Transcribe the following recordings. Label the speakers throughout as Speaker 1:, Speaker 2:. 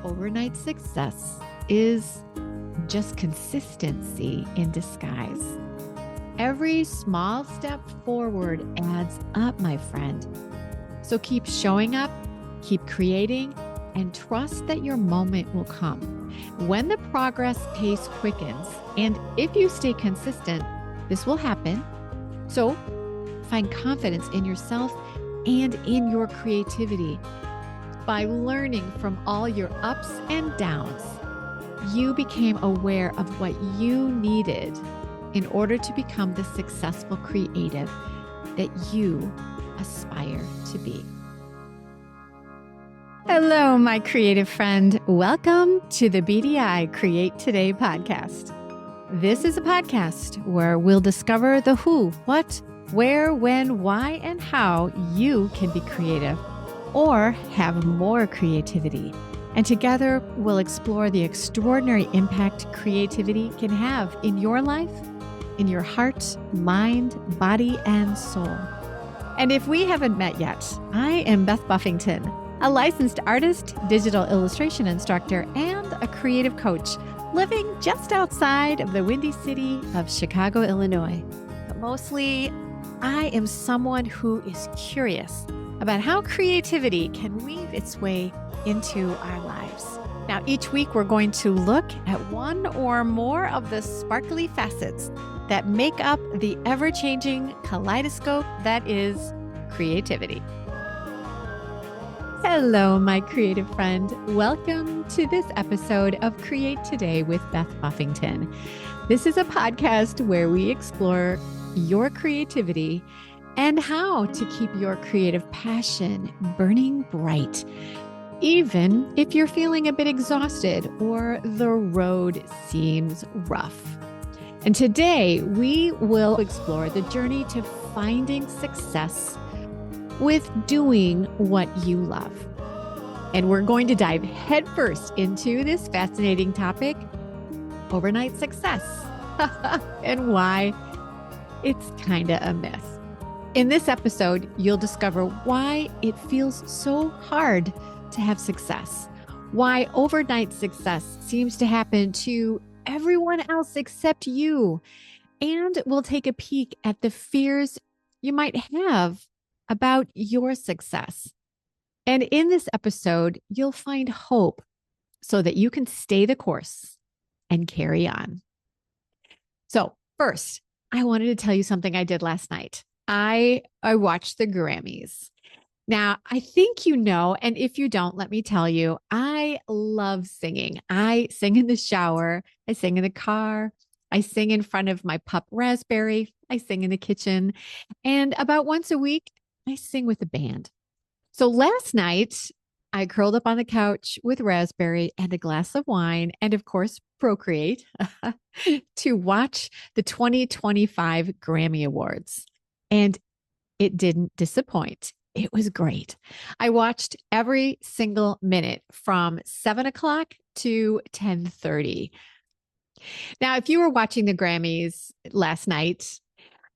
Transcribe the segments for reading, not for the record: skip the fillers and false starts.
Speaker 1: Overnight success is just consistency in disguise. Every small step forward adds up, my friend. So keep showing up, keep creating, and trust that your moment will come. When the progress pace quickens, and if you stay consistent, this will happen. So find confidence in yourself and in your creativity. By learning from all your ups and downs, you became aware of what you needed in order to become the successful creative that you aspire to be. Hello, my creative friend. Welcome to the BDI Create Today podcast. This is a podcast where we'll discover the who, what, where, when, why, and how you can be creative or have more creativity. And together, we'll explore the extraordinary impact creativity can have in your life, in your heart, mind, body, and soul. And if we haven't met yet, I am Beth Buffington, a licensed artist, digital illustration instructor, and a creative coach living just outside of the windy city of Chicago, Illinois. But mostly, I am someone who is curious about how creativity can weave its way into our lives. Now, each week we're going to look at one or more of the sparkly facets that make up the ever-changing kaleidoscope that is creativity. Hello, my creative friend. Welcome to this episode of Create Today with Beth Buffington. This is a podcast where we explore your creativity and how to keep your creative passion burning bright, even if you're feeling a bit exhausted or the road seems rough. And today we will explore the journey to finding success with doing what you love. And we're going to dive headfirst into this fascinating topic, overnight success, and why it's kind of a myth. In this episode, you'll discover why it feels so hard to have success, why overnight success seems to happen to everyone else except you, and we'll take a peek at the fears you might have about your success. And in this episode, you'll find hope so that you can stay the course and carry on. So first, I wanted to tell you something I did last night. I watched the Grammys. Now, I think you know, and if you don't, let me tell you, I love singing. I sing in the shower. I sing in the car. I sing in front of my pup, Raspberry. I sing in the kitchen. And about once a week, I sing with a band. So last night, I curled up on the couch with Raspberry and a glass of wine and, of course, Procreate to watch the 2025 Grammy Awards. And it didn't disappoint. It was great. I watched every single minute from 7 o'clock to 10:30. Now, if you were watching the Grammys last night,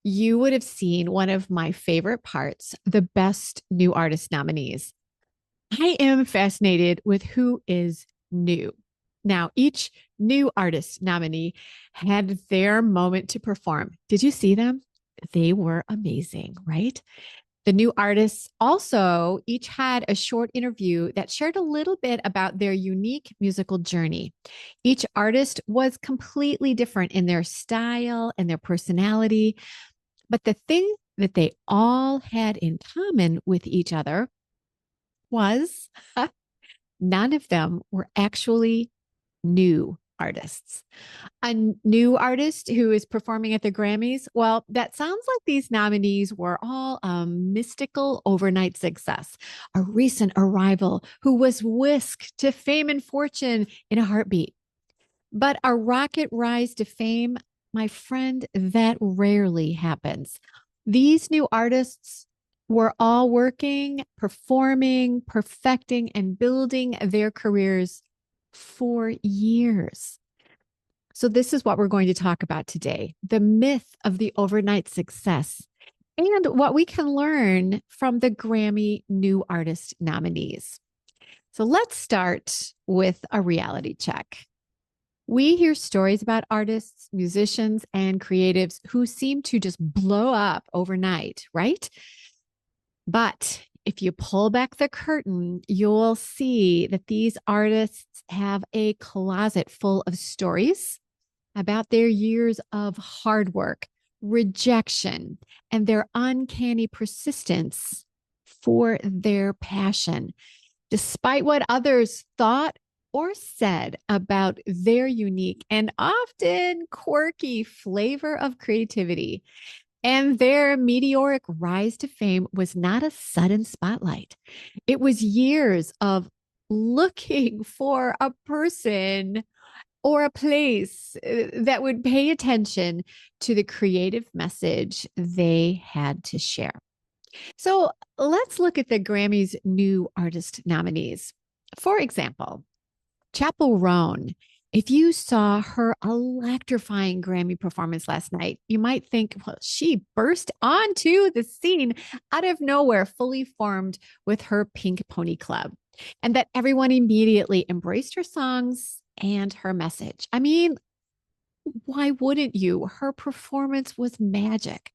Speaker 1: you would have seen one of my favorite parts, the Best New Artist nominees. I am fascinated with who is new. Now, each new artist nominee had their moment to perform. Did you see them? They were amazing, right? The new artists also each had a short interview that shared a little bit about their unique musical journey. Each artist was completely different in their style and their personality. But the thing that they all had in common with each other was none of them were actually new artists. A new artist who is performing at the Grammys, well, that sounds like these nominees were all a mystical overnight success, a recent arrival who was whisked to fame and fortune in a heartbeat. But a rocket rise to fame, my friend, that rarely happens. These new artists were all working, performing, perfecting, and building their careers for years. So this is what we're going to talk about today, the myth of the overnight success and what we can learn from the Grammy New Artist nominees. So let's start with a reality check. We hear stories about artists, musicians, and creatives who seem to just blow up overnight, right? But if you pull back the curtain, you'll see that these artists have a closet full of stories about their years of hard work, rejection, and their uncanny persistence for their passion. Despite what others thought or said about their unique and often quirky flavor of creativity. And their meteoric rise to fame was not a sudden spotlight. It was years of looking for a person or a place that would pay attention to the creative message they had to share. So let's look at the Grammy's new artist nominees. For example, Chapel Roan. If you saw her electrifying Grammy performance last night, you might think, well, she burst onto the scene out of nowhere, fully formed with her Pink Pony Club, and that everyone immediately embraced her songs and her message. I mean, why wouldn't you? Her performance was magic.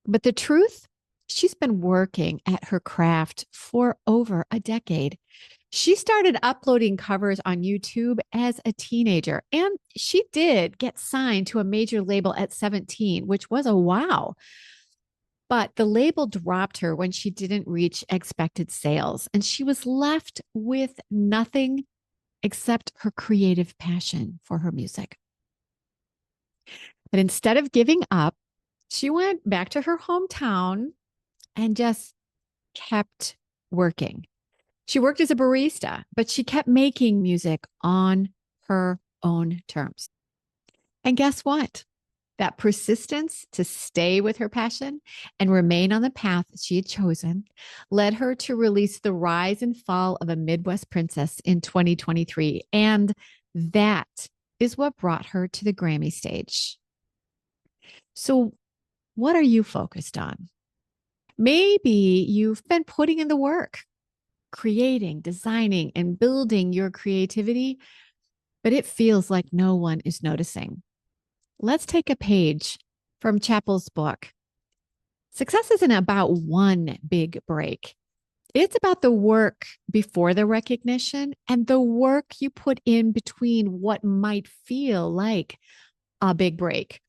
Speaker 1: But the truth, she's been working at her craft for over a decade. She started uploading covers on YouTube as a teenager, and she did get signed to a major label at 17, which was a wow. But the label dropped her when she didn't reach expected sales, and she was left with nothing except her creative passion for her music. But instead of giving up, she went back to her hometown and just kept working. She worked as a barista, but she kept making music on her own terms. And guess what? That persistence to stay with her passion and remain on the path she had chosen led her to release The Rise and Fall of a Midwest Princess in 2023. And that is what brought her to the Grammy stage. So, what are you focused on? Maybe you've been putting in the work, creating, designing, and building your creativity, but it feels like no one is noticing. Let's take a page from Chappell's book. Success isn't about one big break. It's about the work before the recognition and the work you put in between what might feel like a big break.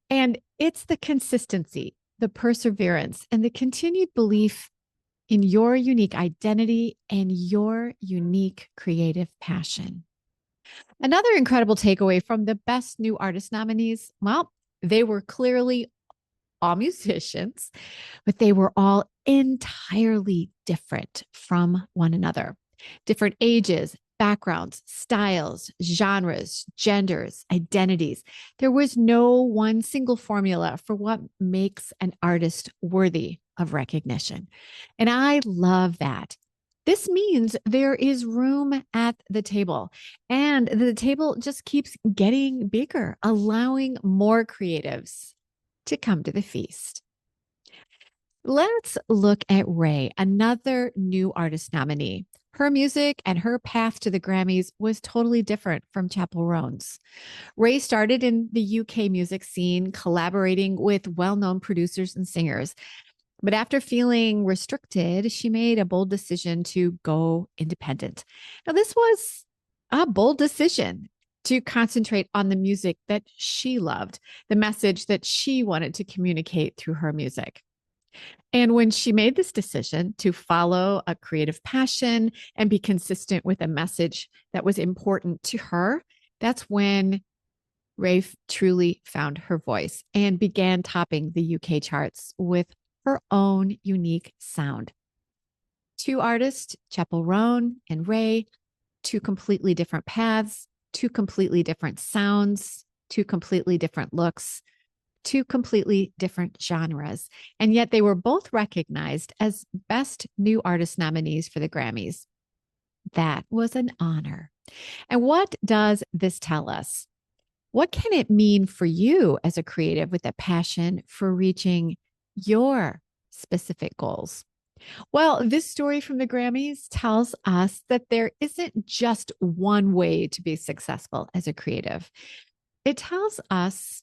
Speaker 1: And it's the consistency, the perseverance, and the continued belief in your unique identity and your unique creative passion. Another incredible takeaway from the Best New Artist nominees, well, they were clearly all musicians, but they were all entirely different from one another. Different ages, backgrounds, styles, genres, genders, identities. There was no one single formula for what makes an artist worthy of recognition. And I love that. This means there is room at the table, and the table just keeps getting bigger, allowing more creatives to come to the feast. Let's look at Ray, another new artist nominee. Her music and her path to the Grammys was totally different from Chapel Roan's. Ray started in the UK music scene, collaborating with well-known producers and singers. But after feeling restricted, she made a bold decision to go independent. Now, this was a bold decision to concentrate on the music that she loved, the message that she wanted to communicate through her music. And when she made this decision to follow a creative passion and be consistent with a message that was important to her, that's when Rafe truly found her voice and began topping the UK charts with her own unique sound. Two artists, Chapel Roan and Ray, two completely different paths, two completely different sounds, two completely different looks, two completely different genres. And yet they were both recognized as Best New Artist nominees for the Grammys. That was an honor. And what does this tell us? What can it mean for you as a creative with a passion for reaching your specific goals? Well, this story from the Grammys tells us that there isn't just one way to be successful as a creative. It tells us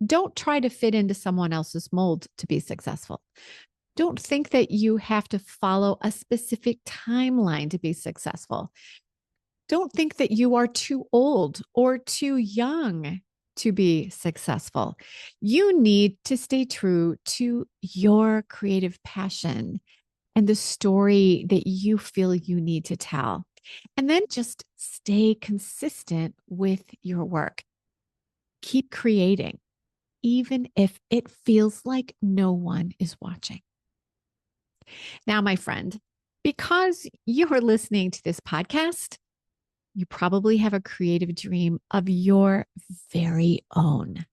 Speaker 1: don't try to fit into someone else's mold to be successful. Don't think that you have to follow a specific timeline to be successful. Don't think that you are too old or too young to be successful. You need to stay true to your creative passion and the story that you feel you need to tell. And then just stay consistent with your work. Keep creating, even if it feels like no one is watching. Now, my friend, because you are listening to this podcast, you probably have a creative dream of your very own.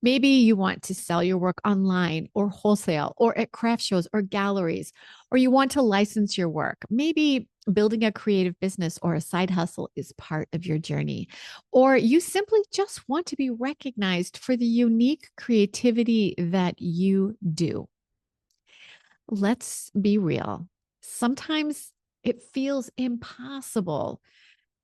Speaker 1: Maybe you want to sell your work online or wholesale or at craft shows or galleries, or you want to license your work. Maybe building a creative business or a side hustle is part of your journey, or you simply just want to be recognized for the unique creativity that you do. Let's be real. Sometimes it feels impossible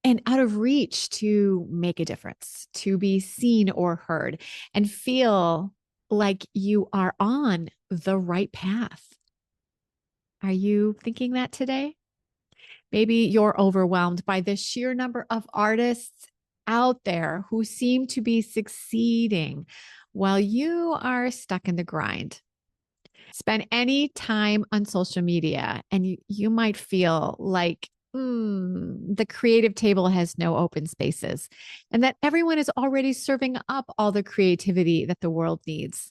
Speaker 1: and out of reach to make a difference, to be seen or heard, and feel like you are on the right path. Are you thinking that today? Maybe you're overwhelmed by the sheer number of artists out there who seem to be succeeding while you are stuck in the grind. Spend any time on social media and you might feel like the creative table has no open spaces and that everyone is already serving up all the creativity that the world needs.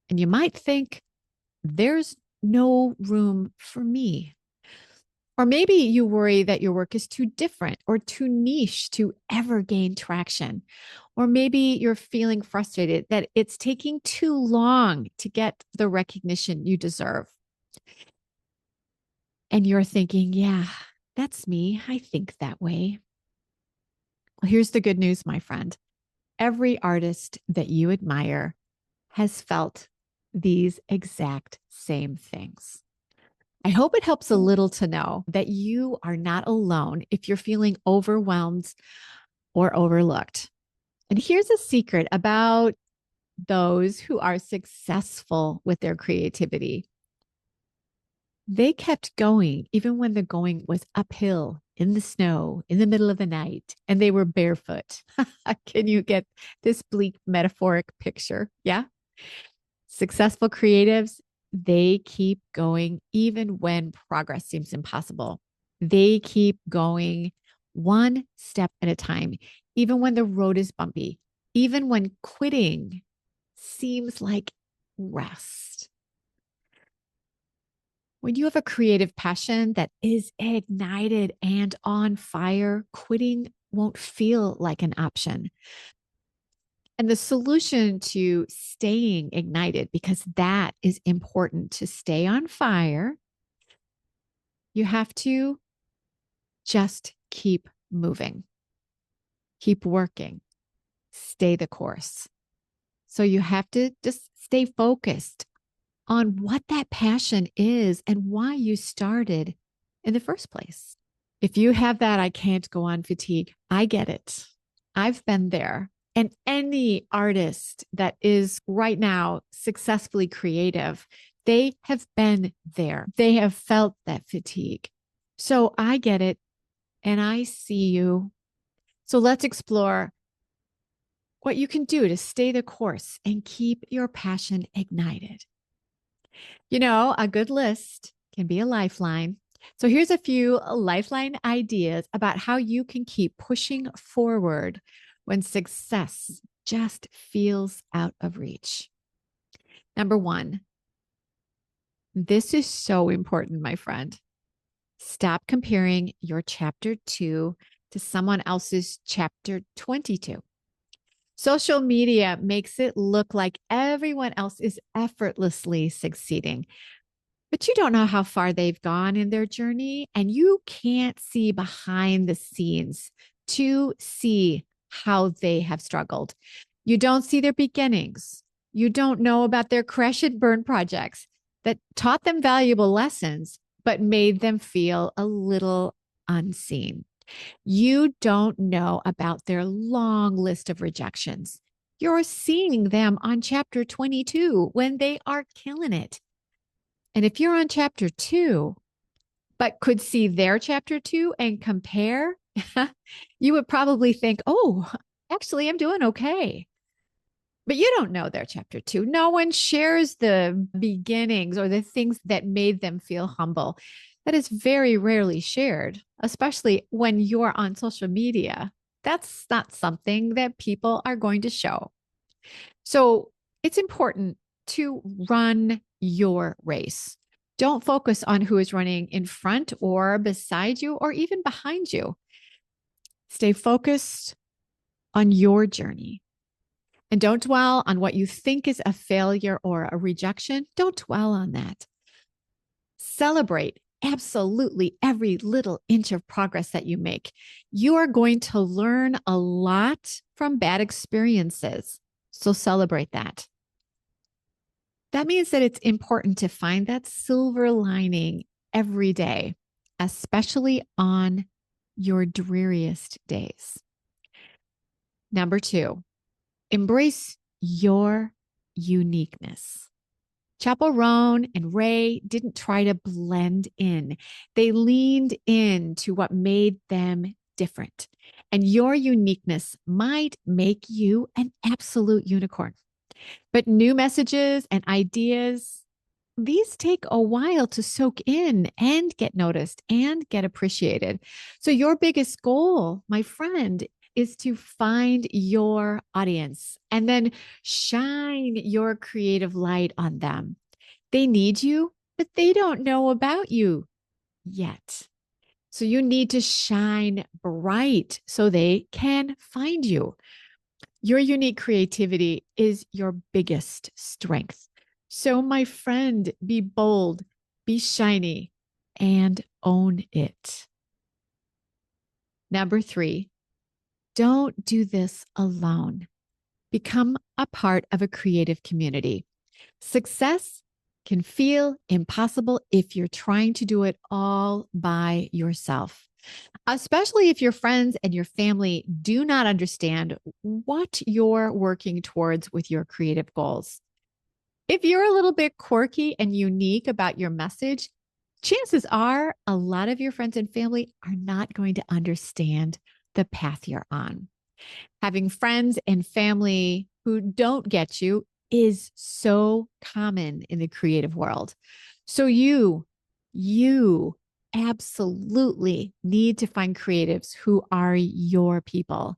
Speaker 1: And you might think there's no room for me. Or maybe you worry that your work is too different or too niche to ever gain traction. Or maybe you're feeling frustrated that it's taking too long to get the recognition you deserve. And you're thinking, yeah, that's me. I think that way. Well, here's the good news, my friend. Every artist that you admire has felt these exact same things. I hope it helps a little to know that you are not alone if you're feeling overwhelmed or overlooked. And here's a secret about those who are successful with their creativity. They kept going even when the going was uphill in the snow in the middle of the night and they were barefoot. Can you get this bleak metaphoric picture? Yeah. Successful creatives, they keep going even when progress seems impossible. They keep going one step at a time, even when the road is bumpy, even when quitting seems like rest. When you have a creative passion that is ignited and on fire, quitting won't feel like an option. And the solution to staying ignited, because that is important to stay on fire, you have to just keep moving, keep working, stay the course. So you have to just stay focused on what that passion is and why you started in the first place. If you have that, I can't go on fatigue. I get it. I've been there. And any artist that is right now successfully creative, they have been there. They have felt that fatigue. So I get it and I see you. So let's explore what you can do to stay the course and keep your passion ignited. You know, a good list can be a lifeline. So here's a few lifeline ideas about how you can keep pushing forward when success just feels out of reach. Number one, this is so important, my friend. Stop comparing your chapter 2 to someone else's chapter 22. Social media makes it look like everyone else is effortlessly succeeding, but you don't know how far they've gone in their journey, and you can't see behind the scenes to see how they have struggled. You don't see their beginnings. You don't know about their crash and burn projects. that taught them valuable lessons, but made them feel a little unseen. You don't know about their long list of rejections. You're seeing them on chapter 22 when they are killing it. And if you're on chapter 2, but could see their chapter 2 and compare, you would probably think, oh, actually, I'm doing okay. But you don't know their chapter 2. No one shares the beginnings or the things that made them feel humble. That is very rarely shared, especially when you're on social media. That's not something that people are going to show. So it's important to run your race. Don't focus on who is running in front or beside you or even behind you. Stay focused on your journey. And don't dwell on what you think is a failure or a rejection. Don't dwell on that. Celebrate absolutely every little inch of progress that you make. You are going to learn a lot from bad experiences. So celebrate that. That means that it's important to find that silver lining every day, especially on your dreariest days. Number 2, embrace your uniqueness. Chappell Roan and Ray didn't try to blend in. They leaned into what made them different. And your uniqueness might make you an absolute unicorn. But new messages and ideas, these take a while to soak in and get noticed and get appreciated. So, your biggest goal, my friend, is to find your audience and then shine your creative light on them. They need you, but they don't know about you yet. So, you need to shine bright so they can find you. Your unique creativity is your biggest strength. So, my friend, be bold, be shiny, and own it. Number 3, don't do this alone. Become a part of a creative community. Success can feel impossible if you're trying to do it all by yourself, especially if your friends and your family do not understand what you're working towards with your creative goals. If you're a little bit quirky and unique about your message, chances are a lot of your friends and family are not going to understand the path you're on. Having friends and family who don't get you is so common in the creative world. So you absolutely need to find creatives who are your people.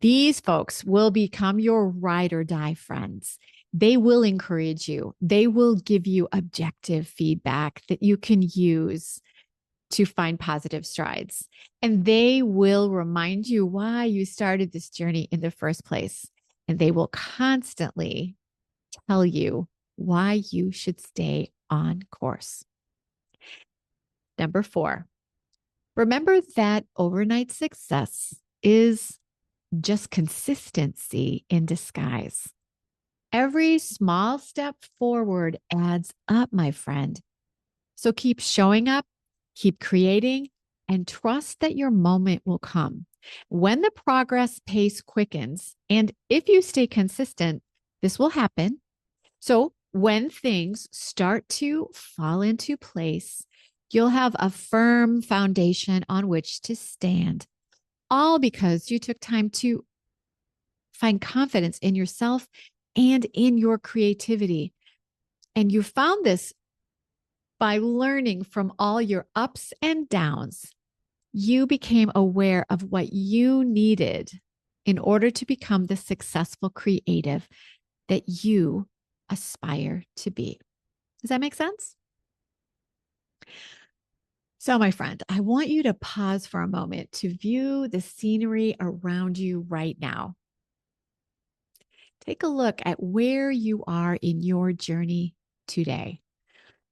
Speaker 1: These folks will become your ride or die friends. They will encourage you. They will give you objective feedback that you can use to find positive strides. And they will remind you why you started this journey in the first place. And they will constantly tell you why you should stay on course. Number 4, remember that overnight success is just consistency in disguise. Every small step forward adds up, my friend. So keep showing up, keep creating, and trust that your moment will come. When the progress pace quickens, and if you stay consistent, this will happen. So when things start to fall into place, you'll have a firm foundation on which to stand, all because you took time to find confidence in yourself and in your creativity. And you found this by learning from all your ups and downs. You became aware of what you needed in order to become the successful creative that you aspire to be. Does that make sense? So, my friend, I want you to pause for a moment to view the scenery around you right now. Take a look at where you are in your journey today.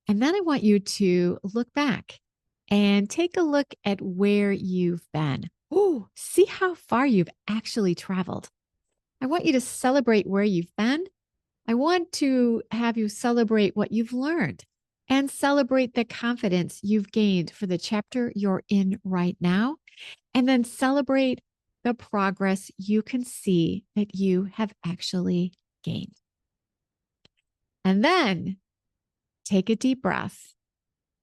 Speaker 1: And then I want you to look back and take a look at where you've been. Oh, see how far you've actually traveled. I want you to celebrate where you've been, I want to have you celebrate what you've learned and celebrate the confidence you've gained for the chapter you're in right now. And then celebrate the progress you can see that you have actually gained. And then take a deep breath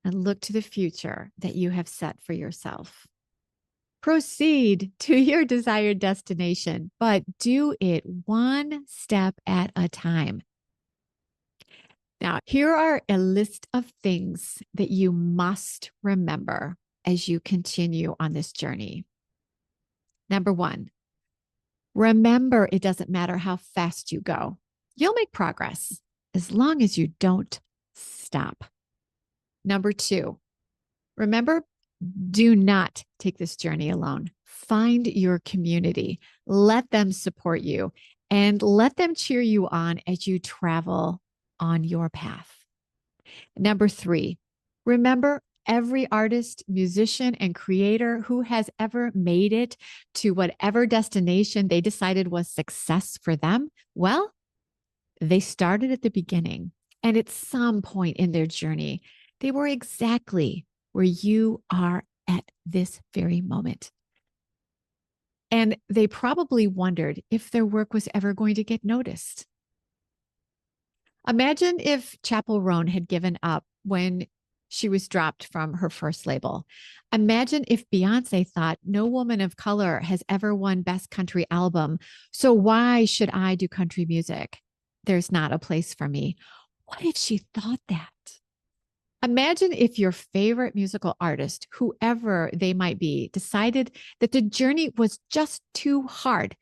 Speaker 1: and look to the future that you have set for yourself. Proceed to your desired destination, but do it one step at a time. Now, here are a list of things that you must remember as you continue on this journey. Number one, remember it doesn't matter how fast you go. You'll make progress as long as you don't stop. Number two, remember, do not take this journey alone. Find your community. Let them support you and let them cheer you on as you travel on your path. Number three, remember every artist, musician, and creator who has ever made it to whatever destination they decided was success for them. Well, they started at the beginning, and at some point in their journey, they were exactly where you are at this very moment. And they probably wondered if their work was ever going to get noticed. Imagine if Chappell Roan had given up when she was dropped from her first label. Imagine if Beyonce thought no woman of color has ever won Best Country Album, so why should I do country music? There's not a place for me. What if she thought that? Imagine if your favorite musical artist, whoever they might be, decided that the journey was just too hard,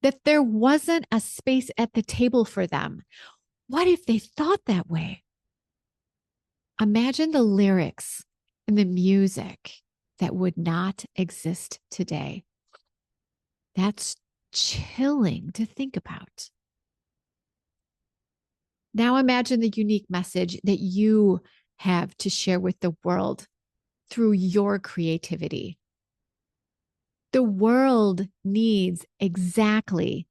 Speaker 1: that there wasn't a space at the table for them. What if they thought that way? Imagine the lyrics and the music that would not exist today. That's chilling to think about. Now imagine the unique message that you have to share with the world through your creativity. The world needs exactly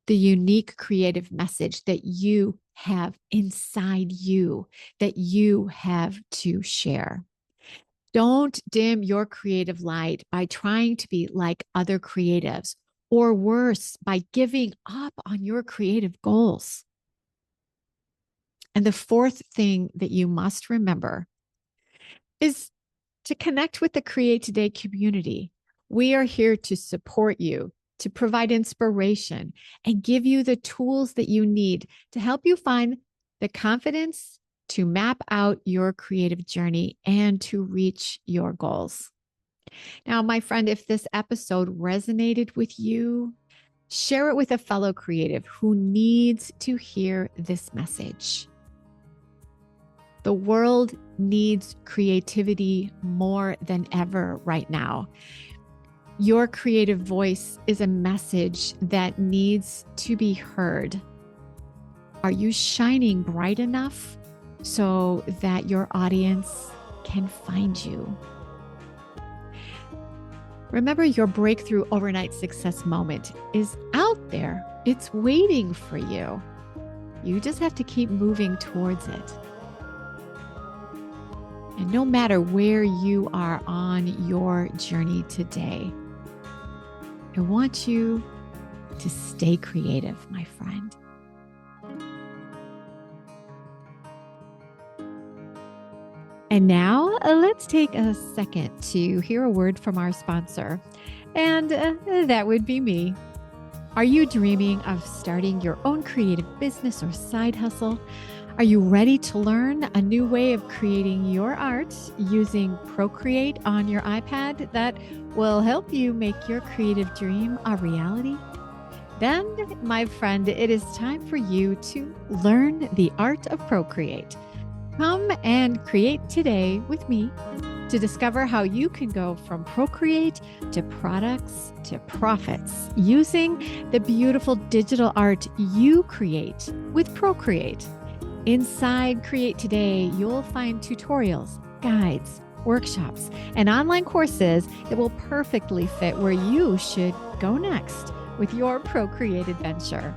Speaker 1: the unique creative message that you have inside you, that you have to share. Don't dim your creative light by trying to be like other creatives, or worse, by giving up on your creative goals. And the fourth thing that you must remember is to connect with the Create Today community. We are here to support you, to provide inspiration, and give you the tools that you need to help you find the confidence to map out your creative journey and to reach your goals. Now, my friend, if this episode resonated with you, share it with a fellow creative who needs to hear this message. The world needs creativity more than ever right now. Your creative voice is a message that needs to be heard. Are you shining bright enough so that your audience can find you? Remember, your breakthrough overnight success moment is out there. It's waiting for you. You just have to keep moving towards it. And no matter where you are on your journey today, I want you to stay creative, my friend. And now let's take a second to hear a word from our sponsor, and that would be me. Are you dreaming of starting your own creative business or side hustle? Are you ready to learn a new way of creating your art using Procreate on your iPad that will help you make your creative dream a reality? Then, my friend, it is time for you to learn the art of Procreate. Come and create today with me to discover how you can go from Procreate to products to profits using the beautiful digital art you create with Procreate. Inside Create Today, you'll find tutorials, guides, workshops, and online courses that will perfectly fit where you should go next with your Procreate adventure.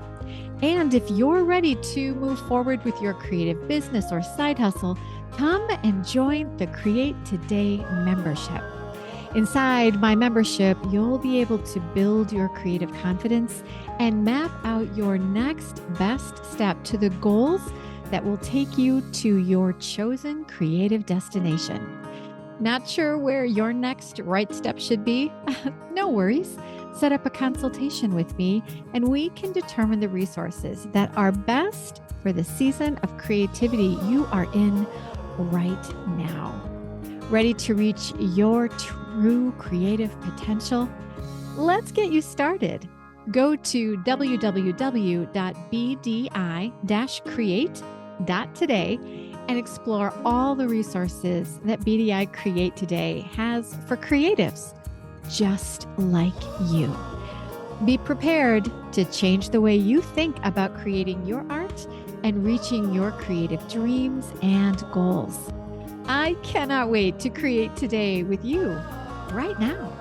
Speaker 1: And if you're ready to move forward with your creative business or side hustle, come and join the Create Today membership. Inside my membership, you'll be able to build your creative confidence and map out your next best step to the goals that will take you to your chosen creative destination. Not sure where your next right step should be? No worries. Set up a consultation with me and we can determine the resources that are best for the season of creativity you are in right now. Ready to reach your true creative potential? Let's get you started. Go to www.bdi-create.today and explore all the resources that BDI Create Today has for creatives just like you. Be prepared to change the way you think about creating your art and reaching your creative dreams and goals. I cannot wait to create today with you right now.